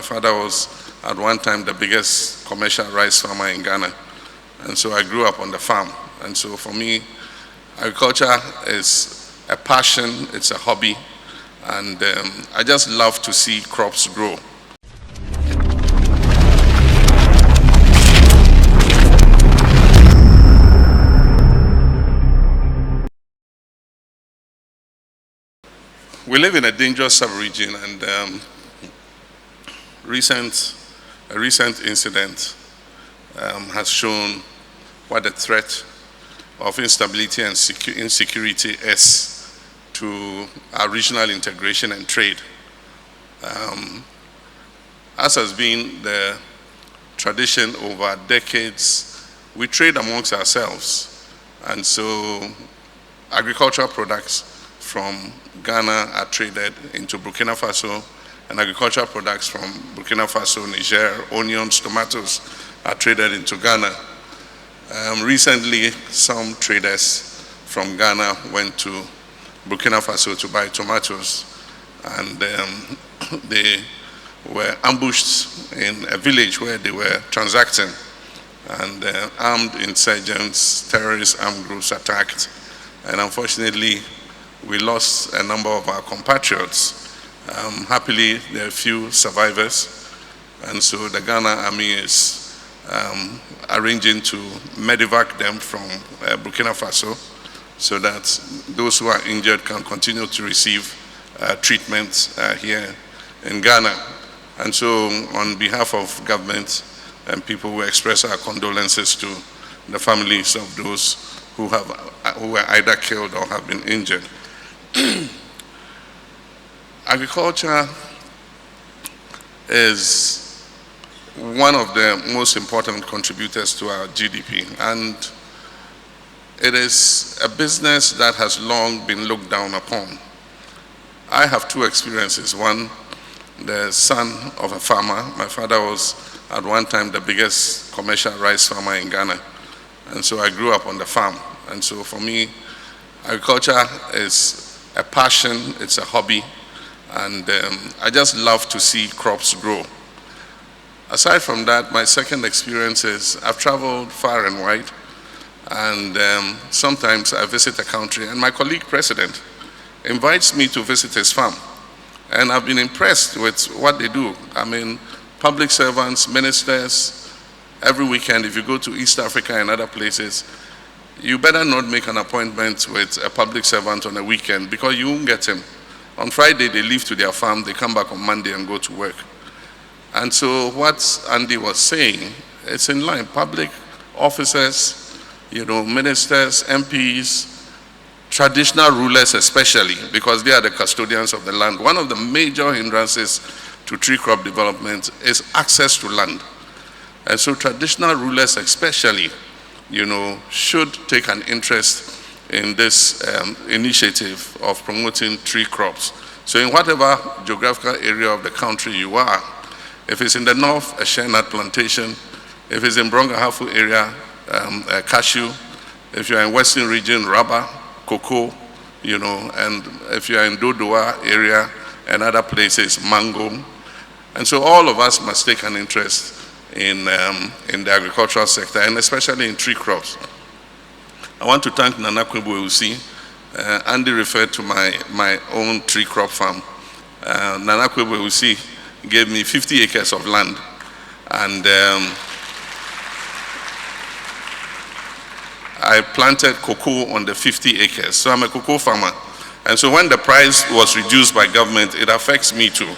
My father was at one time the biggest commercial rice farmer in Ghana. And so I grew up on the farm. And so for me, agriculture is a passion, it's a hobby, and I just love to see crops grow. We live in a dangerous sub-region, and a recent incident has shown what the threat of instability and insecurity is to our regional integration and trade. As has been the tradition over decades, we trade amongst ourselves, and so agricultural products from Ghana are traded into Burkina Faso, and agricultural products from Burkina Faso, Niger, onions, tomatoes are traded into Ghana. Recently, some traders from Ghana went to Burkina Faso to buy tomatoes, and they were ambushed in a village where they were transacting, and armed insurgents, terrorist armed groups attacked, and unfortunately, we lost a number of our compatriots. Happily, there are few survivors, and so the Ghana Army is arranging to medevac them from Burkina Faso so that those who are injured can continue to receive treatment here in Ghana. And so on behalf of government and people, we express our condolences to the families of those who were either killed or have been injured. Agriculture is one of the most important contributors to our GDP, and it is a business that has long been looked down upon. I have two experiences. One, the son of a farmer. My father was at one time the biggest commercial rice farmer in Ghana, and so I grew up on the farm. And so for me, agriculture is a passion, it's a hobby, and I just love to see crops grow. Aside from that, my second experience is I've traveled far and wide, and sometimes I visit a country, and my colleague president invites me to visit his farm, and I've been impressed with what they do. I mean, public servants, ministers, every weekend, if you go to East Africa and other places, you better not make an appointment with a public servant on a weekend because you won't get him. On Friday, they leave to their farm, they come back on Monday and go to work. And so what Andy was saying, it's in line. Public officers, ministers, MPs, traditional rulers especially, because they are the custodians of the land. One of the major hindrances to tree crop development is access to land. And so traditional rulers especially, should take an interest in this initiative of promoting tree crops. So in whatever geographical area of the country you are, if it's in the north, a shea nut plantation, if it's in Brongahafu area, cashew, if you're in western region, rubber, cocoa, and if you're in Dodoa area and other places, mango. And so all of us must take an interest in the agricultural sector, and especially in tree crops. I want to thank Nana Kwebo-Ewusi. Andy referred to my own tree crop farm. Nana Kwebo-Ewusi gave me 50 acres of land, and I planted cocoa on the 50 acres. So I'm a cocoa farmer. And so when the price was reduced by government, it affects me too.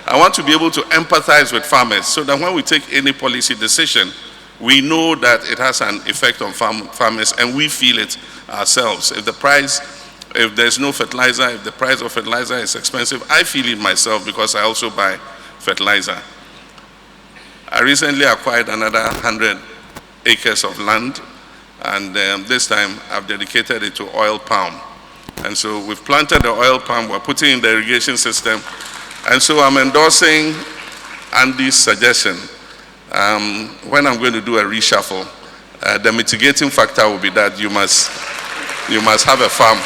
I want to be able to empathize with farmers so that when we take any policy decision, we know that it has an effect on farmers and we feel it ourselves. If there's no fertilizer, if the price of fertilizer is expensive, I feel it myself because I also buy fertilizer. I recently acquired another 100 acres of land, and this time I've dedicated it to oil palm. And so we've planted the oil palm, we're putting in the irrigation system. And so I'm endorsing Andy's suggestion. When I'm going to do a reshuffle, the mitigating factor will be that you must have a farm.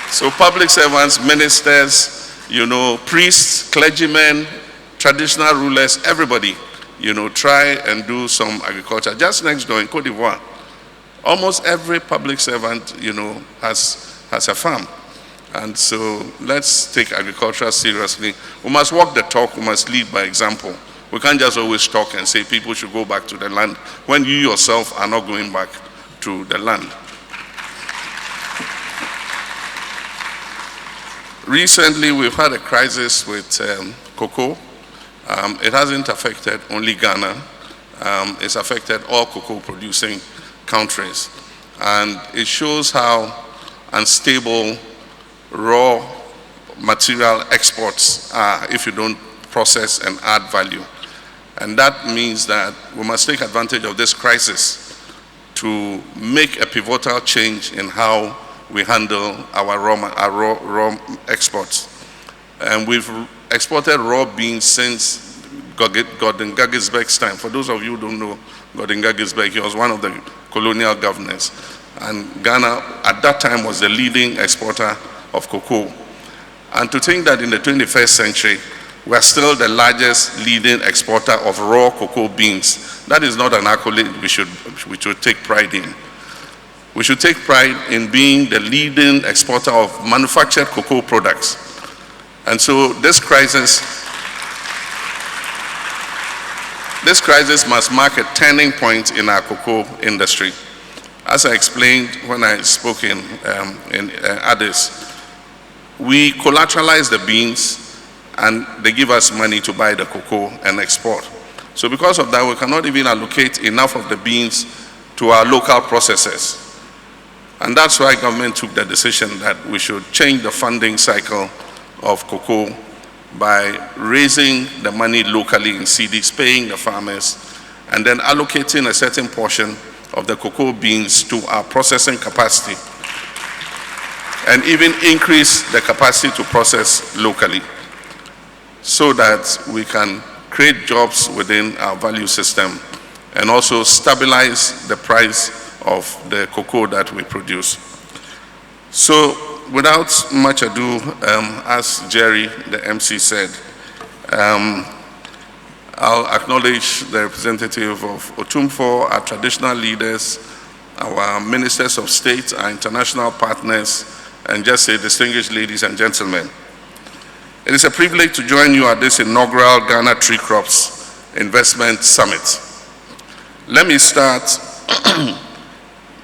So public servants, ministers, priests, clergymen, traditional rulers, everybody, try and do some agriculture. Just next door in Cote d'Ivoire, almost every public servant, has a farm. And so let's take agriculture seriously. We must walk the talk, we must lead by example. We can't just always talk and say people should go back to the land when you yourself are not going back to the land. Recently, we've had a crisis with cocoa. It hasn't affected only Ghana. It's affected all cocoa producing countries. And it shows how unstable raw material exports are if you don't process and add value. And that means that we must take advantage of this crisis to make a pivotal change in how we handle our raw exports. And we've exported raw beans since Gordon Gaggisberg's time. For those of you who don't know Gordon Gaggisberg, he was one of the colonial governors. And Ghana, at that time, was the leading exporter of cocoa. And to think that in the 21st century, we are still the largest leading exporter of raw cocoa beans, that is not an accolade we should take pride in. We should take pride in being the leading exporter of manufactured cocoa products. And so this crisis must mark a turning point in our cocoa industry. As I explained when I spoke in Addis, we collateralize the beans and they give us money to buy the cocoa and export. So because of that, we cannot even allocate enough of the beans to our local processors. And that's why government took the decision that we should change the funding cycle of cocoa by raising the money locally in CDs, paying the farmers, and then allocating a certain portion of the cocoa beans to our processing capacity, and even increase the capacity to process locally so that we can create jobs within our value system and also stabilize the price of the cocoa that we produce. So without much ado, as Jerry, the MC, said, I'll acknowledge the representative of Otumfuo, our traditional leaders, our ministers of state, our international partners, and just say distinguished ladies and gentlemen. It is a privilege to join you at this inaugural Ghana Tree Crops Investment Summit. Let me start.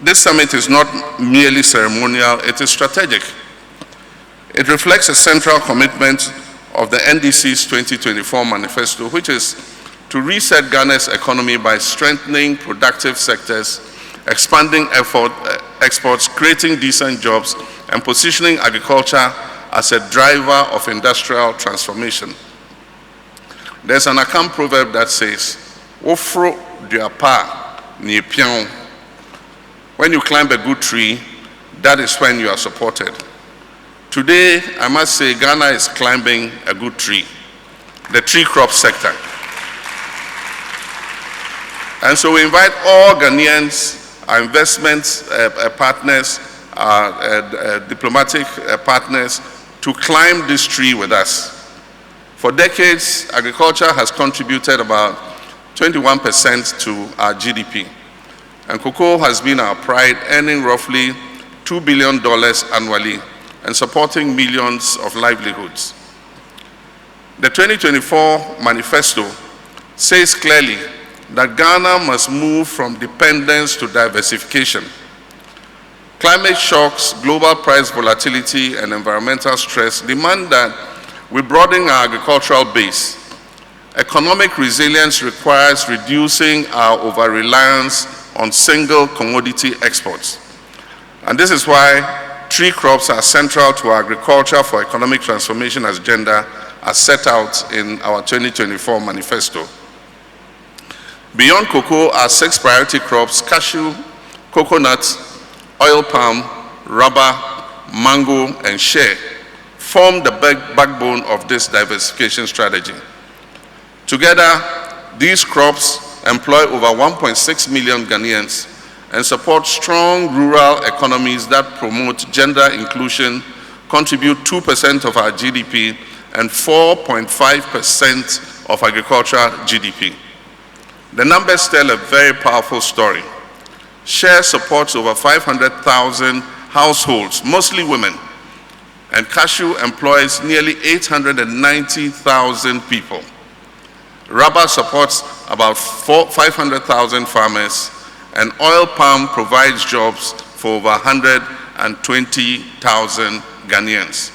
This summit is not merely ceremonial, it is strategic. It reflects a central commitment of the NDC's 2024 manifesto, which is to reset Ghana's economy by strengthening productive sectors, expanding exports, creating decent jobs, and positioning agriculture as a driver of industrial transformation. There's an Akam proverb that says, "Ofro duapa ni pion." When you climb a good tree, that is when you are supported. Today, I must say, Ghana is climbing a good tree, the tree crop sector. And so we invite all Ghanaians, our investment partners, our diplomatic partners, to climb this tree with us. For decades, agriculture has contributed about 21% to our GDP. And cocoa has been our pride, earning roughly $2 billion annually and supporting millions of livelihoods. The 2024 manifesto says clearly that Ghana must move from dependence to diversification. Climate shocks, global price volatility, and environmental stress demand that we broaden our agricultural base. Economic resilience requires reducing our over-reliance on single commodity exports. And this is why tree crops are central to our agriculture for economic transformation agenda as set out in our 2024 manifesto. Beyond cocoa are 6 priority crops: cashew, coconut, oil palm, rubber, mango, and shea form the backbone of this diversification strategy. Together, these crops employ over 1.6 million Ghanaians and support strong rural economies that promote gender inclusion, contribute 2% of our GDP, and 4.5% of agricultural GDP. The numbers tell a very powerful story. Share supports over 500,000 households, mostly women, and cashew employs nearly 890,000 people. Rubber supports about 500,000 farmers, and oil palm provides jobs for over 120,000 Ghanaians.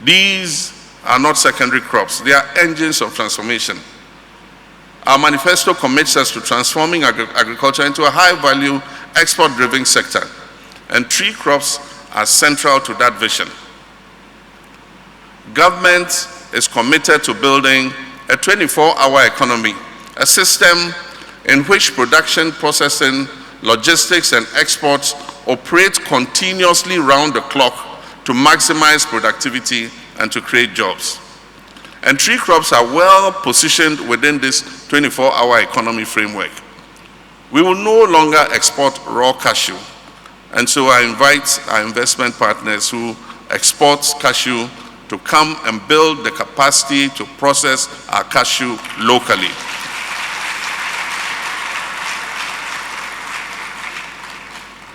These are not secondary crops, they are engines of transformation. Our manifesto commits us to transforming agriculture into a high-value, export-driven sector, and tree crops are central to that vision. Government is committed to building a 24-hour economy, a system in which production, processing, logistics, and exports operate continuously round the clock to maximize productivity and to create jobs. And tree crops are well positioned within this 24-hour economy framework. We will no longer export raw cashew, and so I invite our investment partners who export cashew to come and build the capacity to process our cashew locally.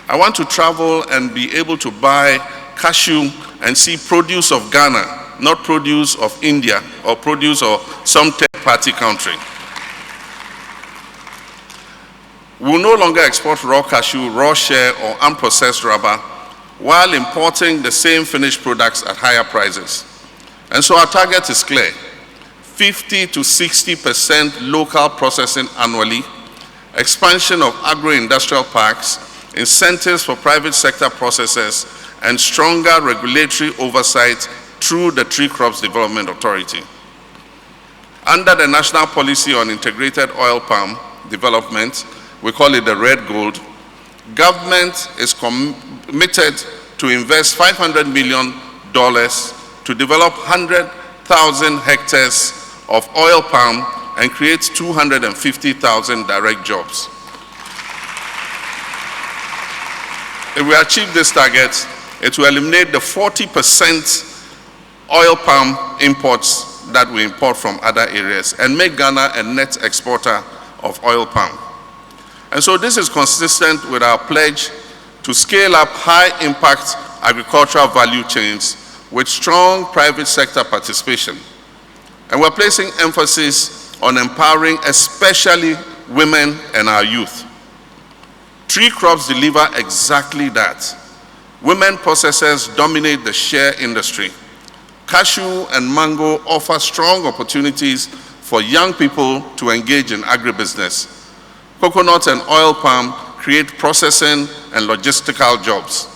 I want to travel and be able to buy cashew and see produce of Ghana, not produce of India or produce of some third-party country. We will no longer export raw cashew, raw share, or unprocessed rubber while importing the same finished products at higher prices. And so our target is clear: 50 to 60% local processing annually, expansion of agro-industrial parks, incentives for private sector processors, and stronger regulatory oversight through the Tree Crops Development Authority. Under the National Policy on Integrated Oil Palm Development, we call it the Red Gold, government is committed to invest $500 million to develop 100,000 hectares of oil palm and create 250,000 direct jobs. If we achieve this target, it will eliminate the 40% oil palm imports that we import from other areas and make Ghana a net exporter of oil palm. And so this is consistent with our pledge to scale up high-impact agricultural value chains with strong private sector participation. And we're placing emphasis on empowering especially women and our youth. Tree crops deliver exactly that. Women processors dominate the share industry. Cashew and mango offer strong opportunities for young people to engage in agribusiness. Coconut and oil palm create processing and logistical jobs.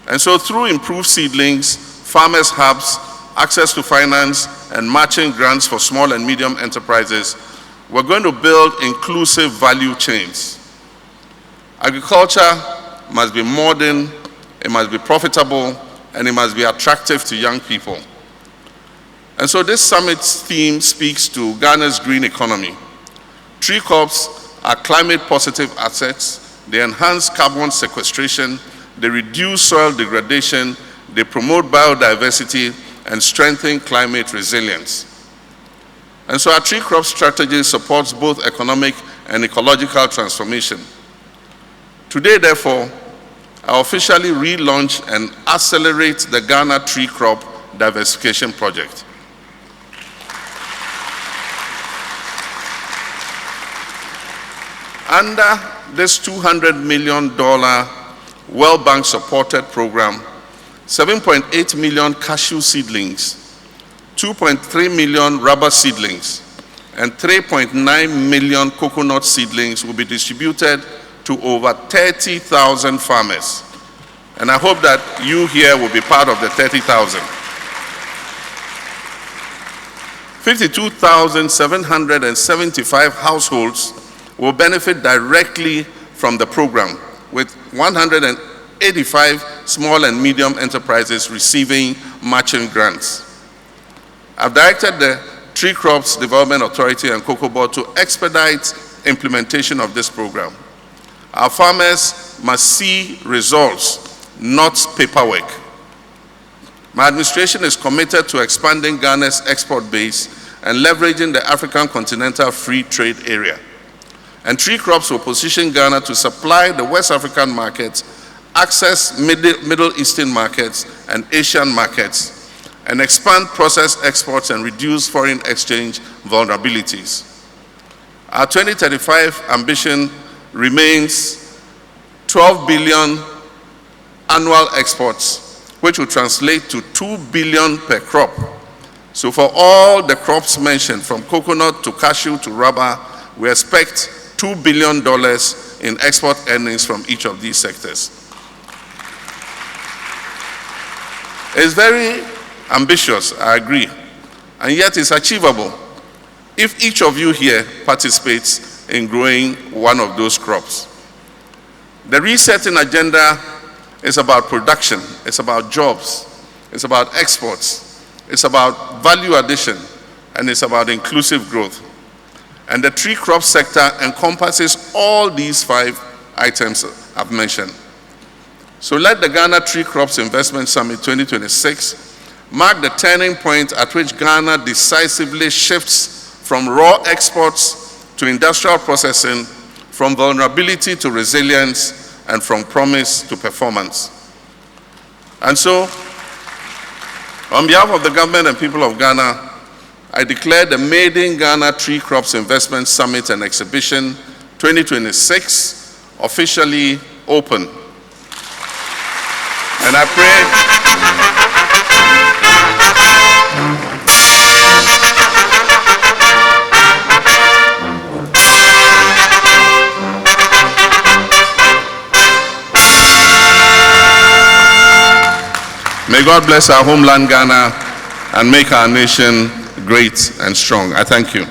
And so through improved seedlings, farmers' hubs, access to finance, and matching grants for small and medium enterprises, we're going to build inclusive value chains. Agriculture must be modern, it must be profitable, and it must be attractive to young people. And so this summit's theme speaks to Ghana's green economy. Tree crops are climate-positive assets. They enhance carbon sequestration, they reduce soil degradation, they promote biodiversity, and strengthen climate resilience. And so our tree crop strategy supports both economic and ecological transformation. Today, therefore, I officially relaunch and accelerate the Ghana Tree Crop Diversification Project. Under this $200 million World Bank supported program, 7.8 million cashew seedlings, 2.3 million rubber seedlings, and 3.9 million coconut seedlings will be distributed to over 30,000 farmers. And I hope that you here will be part of the 30,000. 52,775 households will benefit directly from the program, with 185 small and medium enterprises receiving matching grants. I've directed the Tree Crops Development Authority and Cocoa Board to expedite implementation of this program. Our farmers must see results, not paperwork. My administration is committed to expanding Ghana's export base and leveraging the African Continental Free Trade Area. And tree crops will position Ghana to supply the West African markets, access Middle Eastern markets and Asian markets, and expand processed exports and reduce foreign exchange vulnerabilities. Our 2035 ambition remains 12 billion annual exports, which will translate to 2 billion per crop. So for all the crops mentioned, from coconut to cashew to rubber, we expect $2 billion in export earnings from each of these sectors. It's very ambitious, I agree, and yet it's achievable if each of you here participates in growing one of those crops. The resetting agenda is about production, it's about jobs, it's about exports, it's about value addition, and it's about inclusive growth. And the tree crop sector encompasses all these 5 items I've mentioned. So let the Ghana Tree Crops Investment Summit 2026 mark the turning point at which Ghana decisively shifts from raw exports to industrial processing, from vulnerability to resilience, and from promise to performance. And so, on behalf of the government and people of Ghana, I declare the Maiden Ghana Tree Crops Investment Summit and Exhibition 2026 officially open. And I pray may God bless our homeland Ghana and make our nation great and strong. I thank you.